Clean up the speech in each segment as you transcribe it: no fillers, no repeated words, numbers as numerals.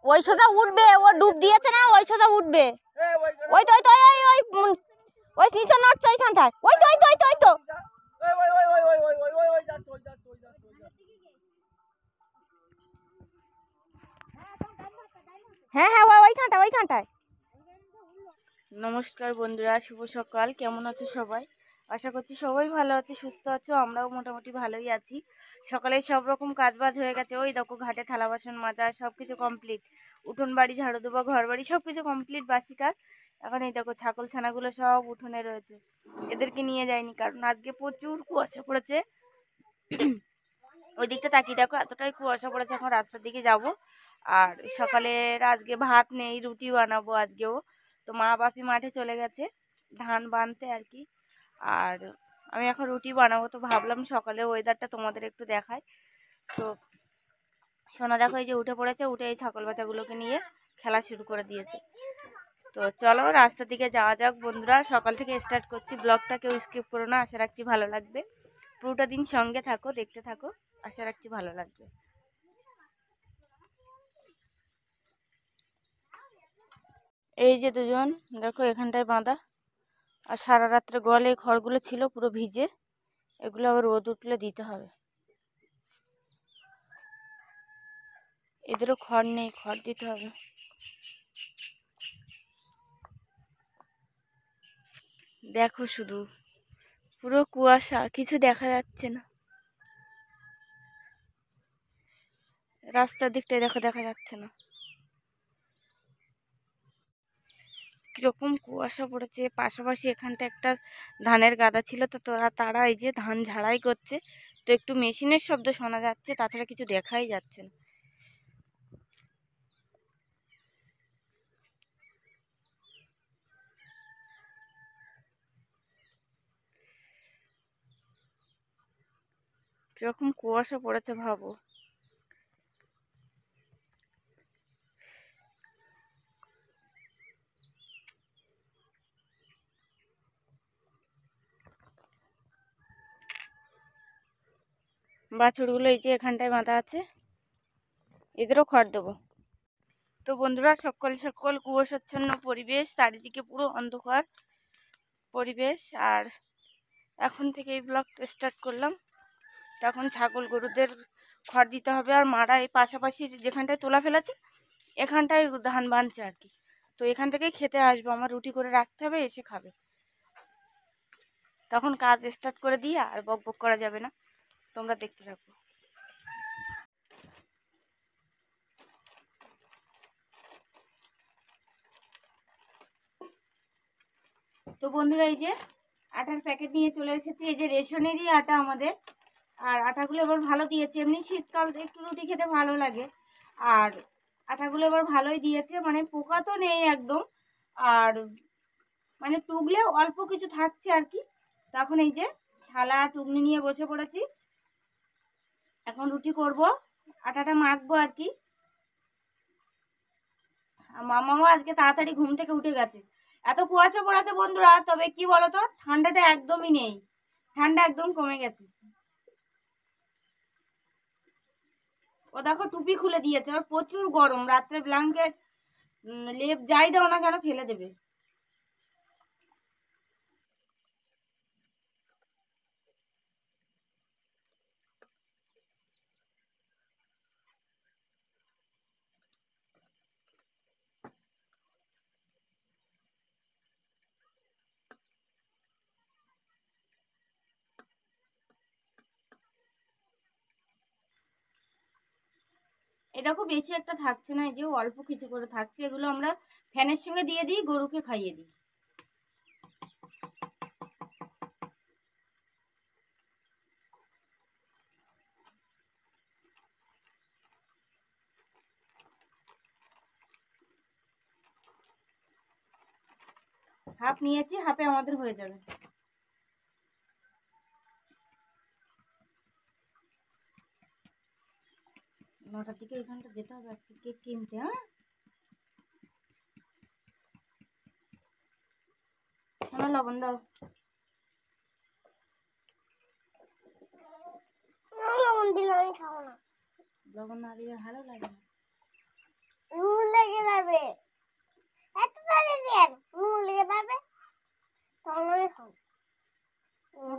ওই সোজা উঠবে, ও ডুব দিয়েছে না, ওই সোজা উঠবে। ওই তো ওই তো ওই নিচে নড়ছে ওইখানটায়, ওই তো ওই তো ওই তো ওই তো হ্যাঁ হ্যাঁ ওইখানটায়। নমস্কার বন্ধুরা, শুভ সকাল। কেমন আছো সবাই? আশা করছি সবাই ভালো আছে, সুস্থ আছো। আমরাও মোটামুটি ভালোই আছি। সকালে সব রকম কাজবাজ হয়ে গেছে। ওই দেখো ঘাটে থালা বাসন মাজা সব কিছু কমপ্লিট, উঠোন বাড়ি ঝাড়ু দেবো, ঘর বাড়ি সব কিছু কমপ্লিট, বাসি কাজ। এখন এই দেখো ছাগল ছানাগুলো সব উঠোনে রয়েছে, এদেরকে নিয়ে যায়নি কারণ আজকে প্রচুর কুয়াশা পড়েছে। ওই দিকটা তাকিয়ে দেখো, এতটাই কুয়াশা পড়েছে। এখন রাস্তার দিকে যাব। আর সকালের আজকে ভাত নেই, রুটি বানাবো আজকেও। তো মা বাপি মাঠে চলে গেছে ধান বানতে আর কি। আর আমি এখন রুটি বানাবো, তো ভাবলাম সকালে ওয়েদারটা তোমাদের একটু দেখাই। তো সোনা দেখো এই যে উঠে পড়েছে, উঠে এই ছাগল বাচ্চাগুলোকে নিয়ে খেলা শুরু করে দিয়েছে। তো চলো রাস্তার দিকে যাওয়া যাক বন্ধুরা। সকাল থেকে স্টার্ট করছি ব্লগটা, কেউ স্কিপ করো না, আশা রাখছি ভালো লাগবে। পুরোটা দিন সঙ্গে থাকো, দেখতে থাকো, আশা রাখছি ভালো লাগবে। এই যে দুজন দেখো এখানটায় বাঁধা, আর সারা রাত্রে গলে খড়গুলো ছিল পুরো ভিজে, এগুলো আবার রোদ উঠলে দিতে হবে। এদেরও খড় নেই, খড় দিতে হবে। দেখো শুধু পুরো কুয়াশা, কিছু দেখা যাচ্ছে না। রাস্তার দিকটায় দেখো, দেখা যাচ্ছে না। কিরকম কুয়াশা পড়েছে। পাশাপাশি এখানটা একটা ধানের গাদা ছিল, তো তারা এই যে ধান ঝাড়াই করছে। তো একটু মেশিনের শব্দ শোনা যাচ্ছে, তাছাড়া কিছু দেখাই যাচ্ছে না। কিরকম কুয়াশা পড়েছে ভাবো। বাছুরগুলো এই যে এখানটায় বাঁধা আছে, এদেরও খড় দেবো। তো বন্ধুরা, সকাল সকাল কুয়াশাচ্ছন্ন পরিবেশ, চারিদিকে পুরো অন্ধকার পরিবেশ। আর এখন থেকে এই ব্লগটা স্টার্ট করলাম। তখন ছাগল গরুদের খড় দিতে হবে। আর মারা এই পাশাপাশি যেখানটায় তোলা ফেলেছে এখানটায় ধান বানছে আর কি। তো এখান থেকেই খেতে আসবো, আমার রুটি করে রাখতে হবে, এসে খাবে। তখন কাজ স্টার্ট করে দিয়ে আর বক বক করা যাবে না। তোমরা দেখতে থাকো। তো বন্ধুরা, এই যে আটার প্যাকেট নিয়ে চলে এসেছি। এই যে রেশনেরই আটা আমাদের। আর আটাগুলো এবার ভালো দিয়েছে, এমনি শীতকাল একটু রুটি খেতে ভালো লাগে। আর আটাগুলো এবার ভালোই দিয়েছে, মানে পোকা তো নেই একদম। আর মানে টুকলে অল্প কিছু থাকছে আর কি। তখন এই যে থালা টুকনি নিয়ে বসে পড়েছি, এখন রুটি করব, আটাটা মাখবো আর কি। মামাও আজকে তাড়াতাড়ি ঘুম থেকে উঠে গেছে। এত কুয়াশা পড়েছে বন্ধুরা, তবে কি বলতো, ঠান্ডাটা একদমই নেই, ঠান্ডা একদম কমে গেছে। ও দেখো টুপি খুলে দিয়েছে, ওর প্রচুর গরম, রাত্রে ব্ল্যাঙ্কেট লেপ যাই দাও না কেন ফেলে দেবে। এটা খুব বেশি একটা থাকছে না, এই যে অল্প কিছু করে থাকছে, এগুলো আমরা ফ্যানের সঙ্গে দিয়ে দিই, গরুকে খাইয়ে দিই। হাফ নিয়েছি, হাফে আমাদের হয়ে যাবে। নটার দিকে এখানটা যেতে হবে আজকে কেক কিনতে। হ্যাঁ লবণ দাও। লবণ দিলে আমি খাবো না, লবণ না দিলে ভালো লাগে না। লেগে যাবে, এত তাড়াতাড়ি দেন, নুন লেগে যাবে, তাহলে খাও।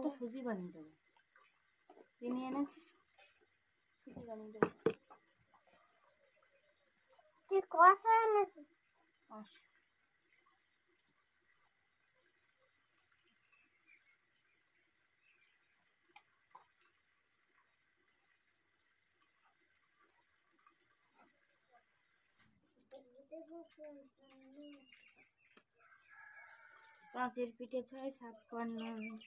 তো সুজি বানিয়ে দেবো, চিনি এনে সুজি বানিয়ে দেবো। তুই কষা এনেছিস? কাঁচের পিঠে 656।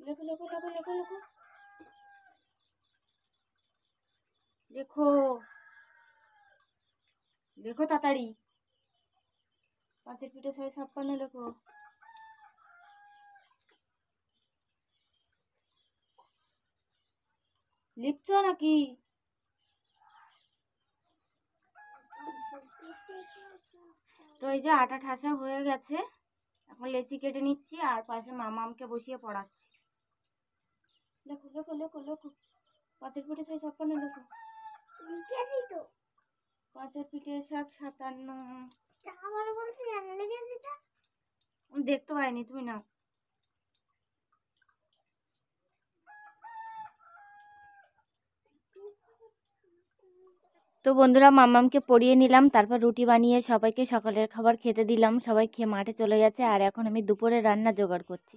লেখো লেখো লেখো লেখো লেখো, দেখো দেখো তাড়াতাড়ি, কাঁচের পিঠে 656 লেখো। লিখছো নাকি? তো এই যে আটা ঠাসা হয়ে গেছে, এখন লেচি কেটে নিচ্ছি আর পাশে মামামকে বসিয়ে পড়াচ্ছি। লেখো লেখো লেখো লেখো, কাঁচের পিঠে 656 লেখো। লিখেছি তো, কাঁচের পিঠে 757। আমার বলছি জানা লিখেছি তো। আমি দেখতে পাইনি, তুমি নাও। তো বন্ধুরা, মাম্মামকে পড়িয়ে নিলাম, তারপর রুটি বানিয়ে সবাইকে সকালের খাবার খেতে দিলাম। সবাই খেয়ে মাঠে চলে গেছে আর এখন আমি দুপুরে রান্না জোগাড় করছি।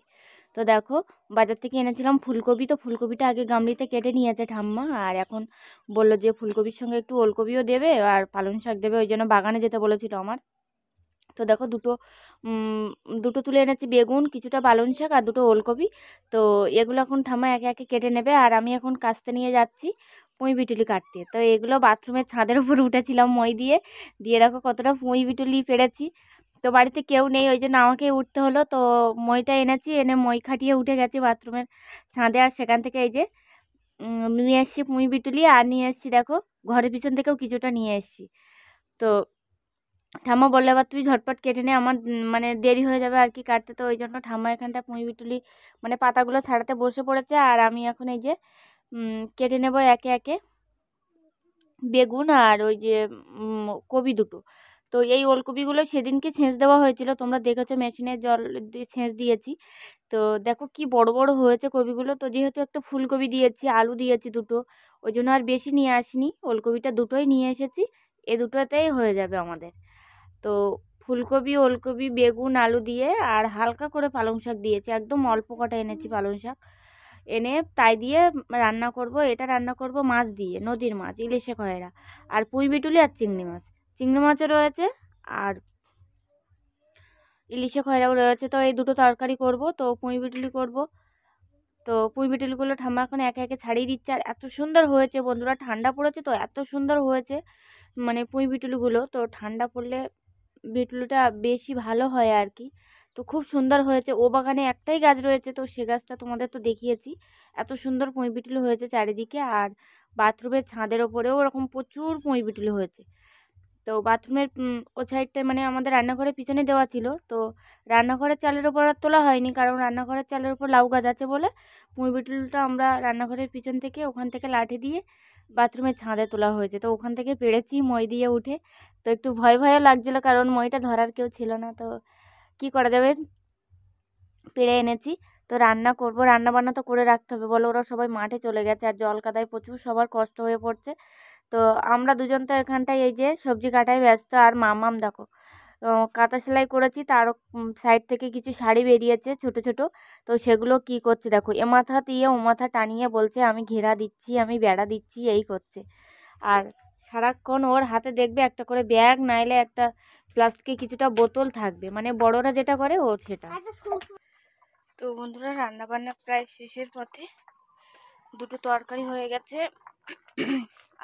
তো দেখো, বাজার থেকে এনেছিলাম ফুলকপি। তো ফুলকপিটা আগে গামলিতে কেটে নিয়েছে ঠাম্মা, আর এখন বললো যে ফুলকপির সঙ্গে একটু ওলকপিও দেবে আর পালং শাক দেবে, ওই জন্য বাগানে যেতে বলেছিল আমার। তো দেখো দুটো তুলে এনেছি, বেগুন, কিছুটা পালং শাক আর দুটো ওলকপি। তো এগুলো এখন ঠাম্মা একে একে কেটে নেবে আর আমি এখন কাস্তে নিয়ে যাচ্ছি পুঁই বিটুলি কাটতে। তো এগুলো বাথরুমের ছাদের উপর উঠেছিলাম মই দিয়ে দিয়ে দেখো কতটা পুঁই বিটুলি পেরেছি। তো বাড়িতে কেউ নেই, ওই জন্য আমাকেই উঠতে হলো। তো মইটা এনেছি, এনে মই খাটিয়ে উঠে গেছি বাথরুমের ছাদে, আর সেখান থেকে এই যে নিয়ে এসছি পুঁই বিটুলি আর নিয়ে এসছি দেখো ঘরের পিছন থেকেও কিছুটা নিয়ে এসছি। তো ঠাম্মা বললে এবার তুই ঝটপট কেটে নে, আমার মানে দেরি হয়ে যাবে আর কি কাটতে। তো ওই জন্য ঠাম্মা এখানটা পুঁই বিটুলি মানে পাতাগুলো ছাড়াতে বসে পড়েছে আর আমি এখন এই যে কেটে নেব একে একে বেগুন আর ওই যে কপি দুটো। তো এই ওলকপিগুলো সেদিনকে ছেঁচ দেওয়া হয়েছিল, তোমরা দেখেছো মেশিনে জল দিয়ে ছেঁচ দিয়েছি। তো দেখো কি বড় বড় হয়েছে কপিগুলো। তো যেহেতু একটা ফুলকপি দিয়েছি, আলু দিয়েছি দুটো, ওই জন্য আর বেশি নিয়ে আসিনি, ওলকপিটা দুটোই নিয়ে এসেছি, এ দুটোতেই হয়ে যাবে আমাদের। তো ফুলকপি, ওলকপি, বেগুন, আলু দিয়ে আর হালকা করে পালং শাক দিয়েছি, একদম অল্প কটা এনেছি পালং শাক, এনে তাই দিয়ে রান্না করব। এটা রান্না করব মাছ দিয়ে, নদীর মাছ, ইলিশে খয়রা আর পুঁই বিটুলি আর চিংড়ি মাছ। চিংড়ি মাছও রয়েছে আর ইলিশে খয়রাও রয়েছে। তো এই দুটো তরকারি করব, তো পুঁই বিটুলি করব। তো পুঁই বিটুলিগুলো ঠাম্মা এখন একে একে ছাড়িয়ে দিচ্ছে আর এত সুন্দর হয়েছে বন্ধুরা, ঠান্ডা পড়েছে তো এত সুন্দর হয়েছে মানে পুঁই বিটুলিগুলো। তো ঠান্ডা পড়লে বিটুলিটা বেশি ভালো হয় আর কি। তো খুব সুন্দর হয়েছে। ও বাগানে একটাই গাছ রয়েছে, তো সে গাছটা তোমাদের তো দেখিয়েছি, এত সুন্দর পুঁই বিটুলি হয়েছে চারিদিকে। আর বাথরুমের ছাদের ওপরেও ওরকম প্রচুর পুঁই বিটুলি হয়েছে। তো বাথরুমের ও সাইডটায় মানে আমাদের রান্নাঘরের পিছনে দেওয়া ছিল, তো রান্নাঘরের চালের ওপর আর তোলা হয়নি, কারণ রান্নাঘরের চালের ওপর লাউ গাছ আছে বলে পুঁই বিটুলটা আমরা রান্নাঘরের পিছন থেকে ওখান থেকে লাঠি দিয়ে বাথরুমের ছাদে তোলা হয়েছে। তো ওখান থেকে পেরেছি মই দিয়ে উঠে। তো একটু ভয় ভয়ও লাগছিলো, কারণ মইটা ধরার কেউ ছিল না, তো কি করা যাবে, পেরে এনেছি। তো রান্না করব, রান্না বান্না তো করে রাখতে হবে বলো, ওরা সবাই মাঠে চলে গেছে আর জল কাদায় প্রচুর সবার কষ্ট হয়ে পড়ছে। তো আমরা দুজন তো এখানটায় এই যে সবজি কাটায় ব্যস্ত, আর মামাম দেখো কাঁথা সেলাই করেছি, তার সাইড থেকে কিছু শাড়ি বেরিয়েছে ছোট ছোট। তো সেগুলো কি করছে দেখো, এ মাথা দিয়ে ও মাথা টানিয়ে বলছে আমি ঘেরা দিচ্ছি, আমি বেড়া দিচ্ছি, এই করছে। আর সারাক্ষণ ওর হাতে দেখবে একটা করে ব্যাগ, নাইলে একটা প্লাস্টিকের কিছুটা বোতল থাকবে, মানে বড়রা যেটা করে ও সেটা। তো বন্ধুরা, রান্না বান্না প্রায় শেষের পথে, দুটো তরকারি হয়ে গেছে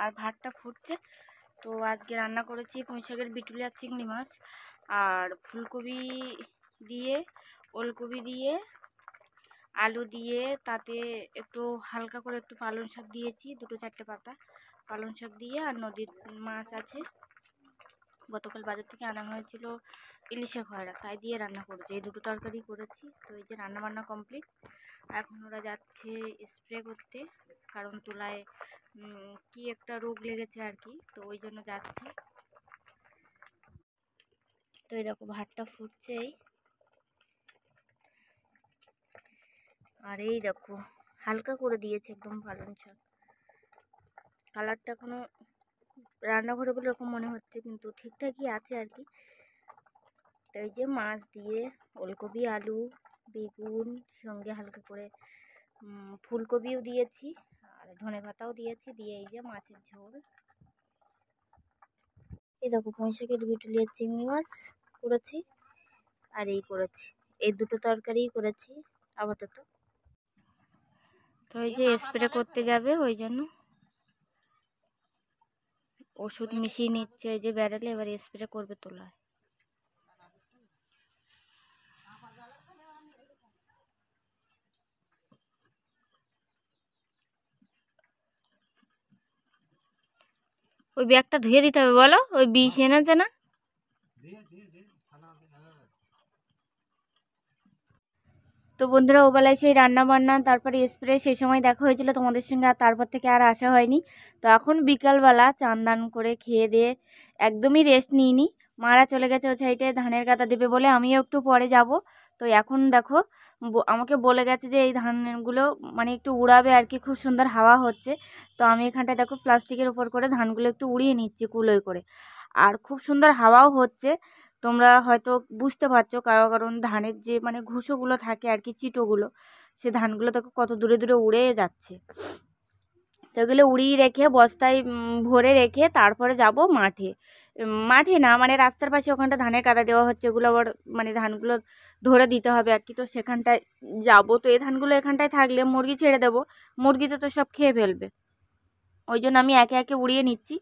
আর ভাতটা ফুটছে। তো আজকে রান্না করেছি পুঁই শাকের বিটুলি আর চিংড়ি মাছ, আর ফুলকপি দিয়ে, ওলকপি দিয়ে, আলু দিয়ে, তাতে একটু হালকা করে একটু পালং শাক দিয়েছি, দুটো চারটে পাতা পালং শাক দিয়ে, আর নদীর মাছ আছে গতকাল বাজার থেকে আনা হয়েছিল ইলিশে খয়রা, তাই দিয়ে রান্না করেছি। এই দুটো তরকারি করেছি। তো এই যে রান্না বান্না কমপ্লিট। এখন ওরা যাচ্ছে স্প্রে করতে, কারণ তুলায় কি একটা রোগ লেগেছে আর কি, তো ওই জন্য যাচ্ছি। তো এই দেখো ভাতটা ফুটছেই, আর এই দেখো হালকা করে দিয়েছে একদম পালং শাক। কালারটা এখনো রান্নাঘরে বলে এরকম মনে হচ্ছে, কিন্তু ঠিকঠাকই আছে আর কি। তো এই যে মাছ দিয়ে ওলকপি, আলু, বেগুন, সঙ্গে হালকা করে ফুলকপিও দিয়েছি, আর ধনেপাতাও দিয়েছি, দিয়ে এই যে মাছের ঝোল। এই দেখো পুঁইশাকের বিটুলিয়া চিংড়ি মাছ করেছি, আর এই করেছি, এই দুটো তরকারিই করেছি আপাতত। তো এই যে স্প্রে করতে যাবে, ওই জন্য ওষুধ মিশিয়ে নিচ্ছে এই যে ব্যারেলে, এবার স্প্রে করবে তোলায়। ওই ব্যাগটা ধুয়ে দিতে হবে, বলো ওই বিষ এনেছে না। তো বন্ধুরা, ওবেলায় সেই রান্না বান্না তারপরে স্প্রে, সেই সময় দেখা হয়েছিল তোমাদের সঙ্গে, আর তারপর থেকে আর আসা হয়নি। তো এখন বিকালবেলা চান দান করে খেয়ে দিয়ে একদমই রেস্ট নিইনি। মারা চলে গেছে ওই সাইডে ধানের গাদা দেবে বলে, আমিও একটু পরে যাব। তো এখন দেখো আমাকে বলে গেছে যে এই ধানগুলো মানে একটু উড়াবে আর কি, খুব সুন্দর হাওয়া হচ্ছে। তো আমি এখানটায় দেখো প্লাস্টিকের উপর করে ধানগুলো একটু উড়িয়ে নিচ্ছি কুলোয় করে, আর খুব সুন্দর হাওয়াও হচ্ছে। তোমরা হয়তো বুঝতে পারছো, কারণ ধানের যে মানে ঘুষোগুলো থাকে আর কি, চিটোগুলো, সে ধানগুলো দেখো কত দূরে দূরে উড়ে যাচ্ছে। তো এগুলো উড়িয়ে রেখে বস্তায় ভরে রেখে তারপরে যাব মাঠে। মাঠে না, মানে রাস্তার পাশে ওখানটা ধানের কাদা দেওয়া হচ্ছে, ওগুলো আবার মানে ধানগুলো ধরে দিতে হবে আর কি। তো সেখানটায় যাব। তো এই ধানগুলো এখানটায় থাকলে মুরগি ছেড়ে দেবো, মুরগিতে তো সব খেয়ে ফেলবে, ওই জন্য আমি একে একে উড়িয়ে নিচ্ছি।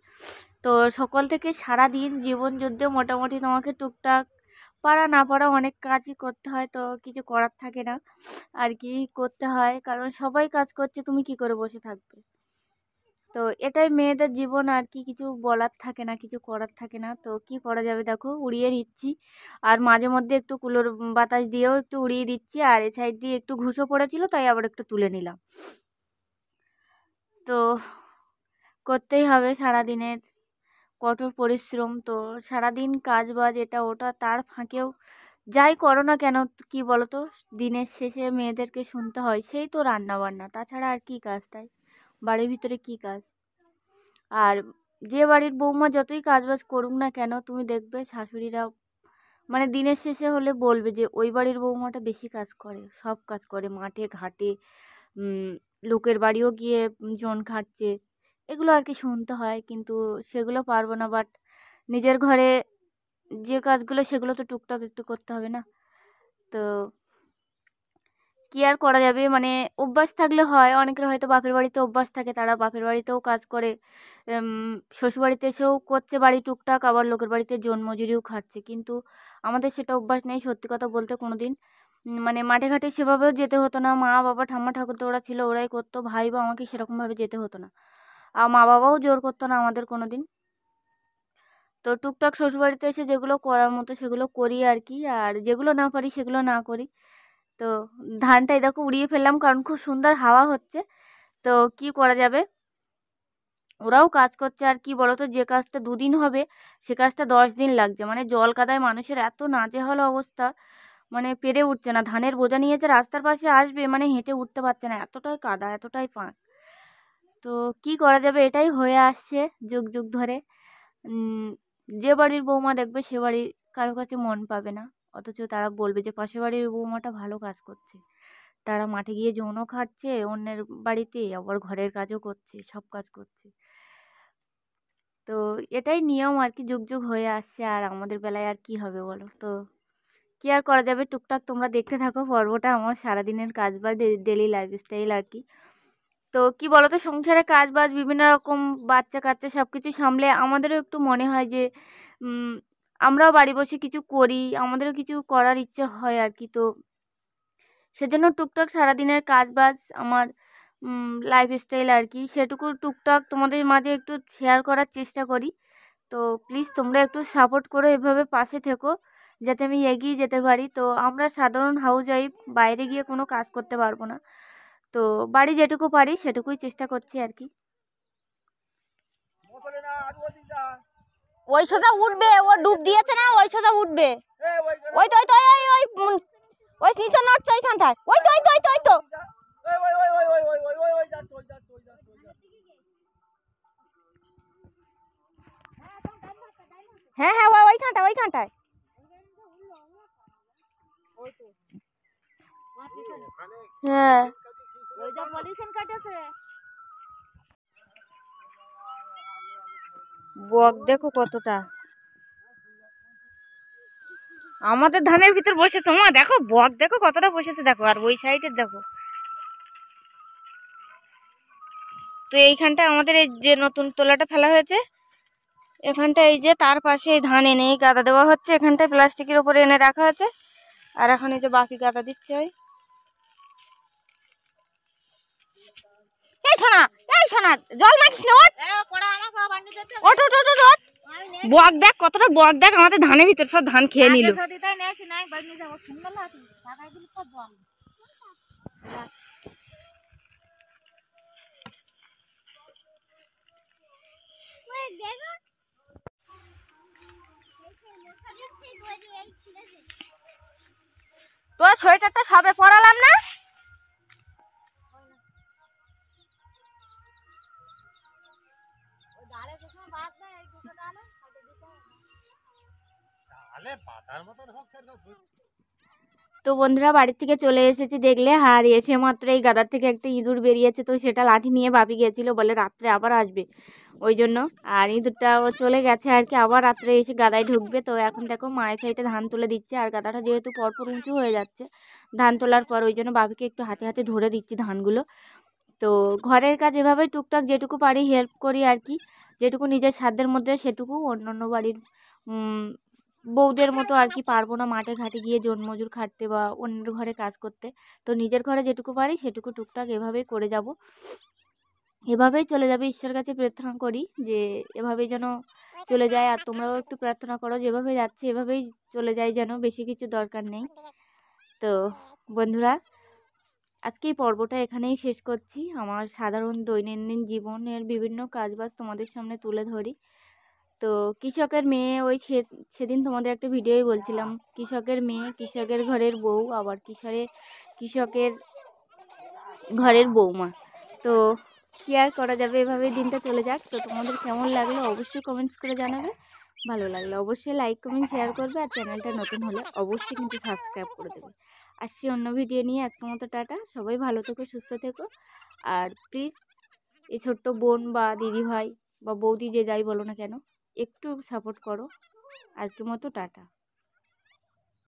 তো সকাল থেকে সারা দিন জীবন যুদ্ধে মোটামুটি তোমাকে টুকটাক পারা না পারা অনেক কাজই করতে হয়, তো কিছু করার থাকে না আর কি, করতে হয়, কারণ সবাই কাজ করছে, তুমি কি করে বসে থাকবে। তো এটাই মেয়েদের জীবন আর কি, কিছু বলার থাকে না, কিছু করার থাকে না, তো কি করা যাবে। দেখো উড়িয়ে নিচ্ছি, আর মাঝে মধ্যে একটু কুলোর বাতাস দিয়েও একটু উড়িয়ে দিচ্ছি, আর এ সাইড দিয়ে একটু ঘুষো পড়েছিল তাই আবার একটু তুলে নিলাম। তো করতেই হবে সারাদিনের কঠোর পরিশ্রম। তো সারাদিন কাজ বাজ এটা ওটা, তার ফাঁকেও যাই করো না কেন, কি বলো তো, দিনের শেষে মেয়েদেরকে শুনতে হয় সেই তো রান্না বান্না, তাছাড়া আর কি কাজ, তাই বাড়ির ভিতরে কি কাজ। আর যে বাড়ির বৌমা যতই কাজ বাজ করুক না কেন, তুমি দেখবে শাশুড়িরা মানে দিনের শেষে হলে বলবে যে ওই বাড়ির বৌমাটা বেশি কাজ করে, সব কাজ করে, মাঠে ঘাটে লোকের বাড়িও গিয়ে জন খাটছে, এগুলো আর কি শুনতে হয়। কিন্তু সেগুলো পারবো না, বাট নিজের ঘরে যে কাজগুলো সেগুলো তো টুকটাক একটু করতে হবে না। তো কি আর করা যাবে, মানে অভ্যাস থাকলে হয়। অনেকের হয়তো বাপের বাড়িতে অভ্যাস থাকে, তারা বাপের বাড়িতেও কাজ করে, শ্বশুরবাড়িতে এসেও করছে বাড়ি টুকটাক, আবার লোকের বাড়িতে মজুরিও খাটছে। কিন্তু আমাদের সেটা অভ্যাস নেই, সত্যি কথা বলতে। কোনো দিন মানে মাঠে ঘাটে সেভাবেও যেতে হতো না, মা বাবা ঠাম্মা ঠাকুরদা ওরা ছিল, ওরাই করতো, ভাই বা আমাকে সেরকমভাবে যেতে হতো না, আর মা বাবাও জোর করতো না আমাদের কোনো দিন। তো টুকটাক শ্বশুরবাড়িতে এসে যেগুলো করার মতো সেগুলো করি আর কি, আর যেগুলো না পারি সেগুলো না করি। তো ধানটাই দেখো উড়িয়ে ফেললাম, কারণ খুব সুন্দর হাওয়া হচ্ছে। তো কি করা যাবে, ওরাও কাজ করছে, আর কি বলতো, যে কাজটা দুদিন হবে সে কাজটা 10 দিন লাগছে। মানে জল কাদায় মানুষের এত নাজেহাল অবস্থা, মানে পেরে উঠছে না। ধানের বোঝা নিয়ে যে রাস্তার পাশে আসবে, মানে হেঁটে উঠতে পারছে না, এতটাই কাদা, এতটাই পাঁক। তো কি করা যাবে, এটাই হয়ে আসছে যুগ যুগ ধরে। যে বাড়ির বৌমা দেখবে সে বাড়ির কারো কাছে মন পাবে না, অথচ তারা বলবে যে পাশের বাড়ির বৌমাটা ভালো কাজ করছে, তারা মাঠে গিয়ে যৌনও খাটছে অন্যের বাড়িতে, আবার ঘরের কাজও করছে, সব কাজ করছে। তো এটাই নিয়ম আর কি, যুগ যুগ হয়ে আসছে, আর আমাদের বেলায় আর কি হবে বলো। তো কি আর করা যাবে, টুকটাক তোমরা দেখতে থাকো পর্বটা, আমার সারাদিনের কাজ বা ডেলি লাইফস্টাইল আর কি। তো কি বলতো, সংসারে কাজ বাজ বিভিন্ন রকম, বাচ্চা কাচ্চা সব কিছু সামলে আমাদেরও একটু মনে হয় যে আমরাও বাড়ি বসে কিছু করি, আমাদেরও কিছু করার ইচ্ছে হয় আর কি। তো সেজন্য টুকটাক সারাদিনের কাজ বাজ, আমার লাইফস্টাইল আর কি, সেটুকু টুকটাক তোমাদের মাঝে একটু শেয়ার করার চেষ্টা করি। তো প্লিজ তোমরা একটু সাপোর্ট করো, এভাবে পাশে থেকো যাতে আমি এগিয়ে যেতে পারি। তো আমরা সাধারণ হাউস ওয়াইফ, বাইরে গিয়ে কোনো কাজ করতে পারবো না, তো বাড়ি যেটুকু পারি সেটুকুই চেষ্টা করছি আর কি। ওই সোজা উঠবে, ও ডুব দিয়েছে না, ওই সোজা উঠবে। ওই তো ওই তো ওই ওই ওই নিচে নড়ছে ওইখানটায়, ওই তো ওই তো ওই তো হ্যাঁ হ্যাঁ ওইখানটায় হ্যাঁ। বক দেখো কতটা আমাদের ধানের ভিতর বসেছে, মা দেখো বক দেখো কতটা বসেছে, দেখো আর ওই সাইডে দেখো। তো এইখানটা আমাদের এই যে নতুন তোলাটা ফেলা হয়েছে, এখানটা এই যে তার পাশে এই ধান এনে গাদা দেওয়া হচ্ছে, এখানটায় প্লাস্টিকের উপরে এনে রাখা আছে, আর এখন এই যে বাকি গাদা দিচ্ছে। এই শোনা জল মাখিস না, ওঠ ওঠ ওঠ ওঠ। বক দেখ কতটা, বক দেখ আমাদের ধানের ভিতর সব ধান খেয়ে নিল। তোর সোয়েটারটা সবে পরালাম না। তো বন্ধুরা বাড়ির থেকে চলে এসেছি দেখলে, আর এসে মাত্র এই গাদার থেকে একটা ইঁদুর বেরিয়েছে, তো সেটা লাঠি নিয়ে বাপি গেছিল, বলে রাত্রে আবার আসবে ওই জন্য। আর ইঁদুরটা ও চলে গেছে আর কি, আবার রাত্রে এসে গাদায় ঢুকবে। তো এখন দেখো মায়ের সাইডে ধান তুলে দিচ্ছে, আর গাদাটা যেহেতু পরপর উঁচু হয়ে যাচ্ছে ধান তোলার পর, ওই জন্য বাপিকে একটু হাতে হাতে ধরে দিচ্ছি ধানগুলো। তো ঘরের কাজ এভাবেই টুকটাক যেটুকু পারি হেল্প করি আর কি, যেটুকু নিজের সাধ্যের মধ্যে সেটুকু। অন্যান্য বাড়ির বউদের মতো আর কি পারবো না মাঠে ঘাটে গিয়ে মজুর খাটতে বা অন্যের ঘরে কাজ করতে। তো নিজের ঘরে যেটুকু পারি সেটুকু টুকটাক এভাবেই করে যাব, এভাবেই চলে যাবে। ঈশ্বরের কাছে প্রার্থনা করি যে এভাবেই যেন চলে যায়, আর তোমরাও একটু প্রার্থনা করো যেভাবে যাচ্ছে এভাবেই চলে যায়, যেন বেশি কিছু দরকার নেই। তো বন্ধুরা আজকে এই পর্বটা এখানেই শেষ করছি। আমার সাধারণ দৈনন্দিন জীবনের বিভিন্ন কাজবাজ তোমাদের সামনে তুলে ধরি। তো কৃষকের মেয়ে, ওই সেদিন তোমাদের একটা ভিডিওই বলছিলাম, কৃষকের মেয়ে কৃষকের ঘরের বউ, আবার কৃষকের ঘরের বউমা। তো কি আর করা যাবে, এভাবেই দিনটা চলে যাক। তো তোমাদের কেমন লাগলো অবশ্যই কমেন্টস করে জানাবে, ভালো লাগলে অবশ্যই লাইক কমেন্ট শেয়ার করবে, আর চ্যানেলটা নতুন হলে অবশ্যই কিন্তু সাবস্ক্রাইব করে দেবে। আসছি অন্য ভিডিও নিয়ে, আজকের মতো টাটা, সবাই ভালো থেকো সুস্থ থেকো। আর প্লিজ এই ছোট্ট বোন বা দিদি ভাই বা বৌদি যে যাই বলো না কেন, একটু সাপোর্ট করো। আজকের মতো টাটা।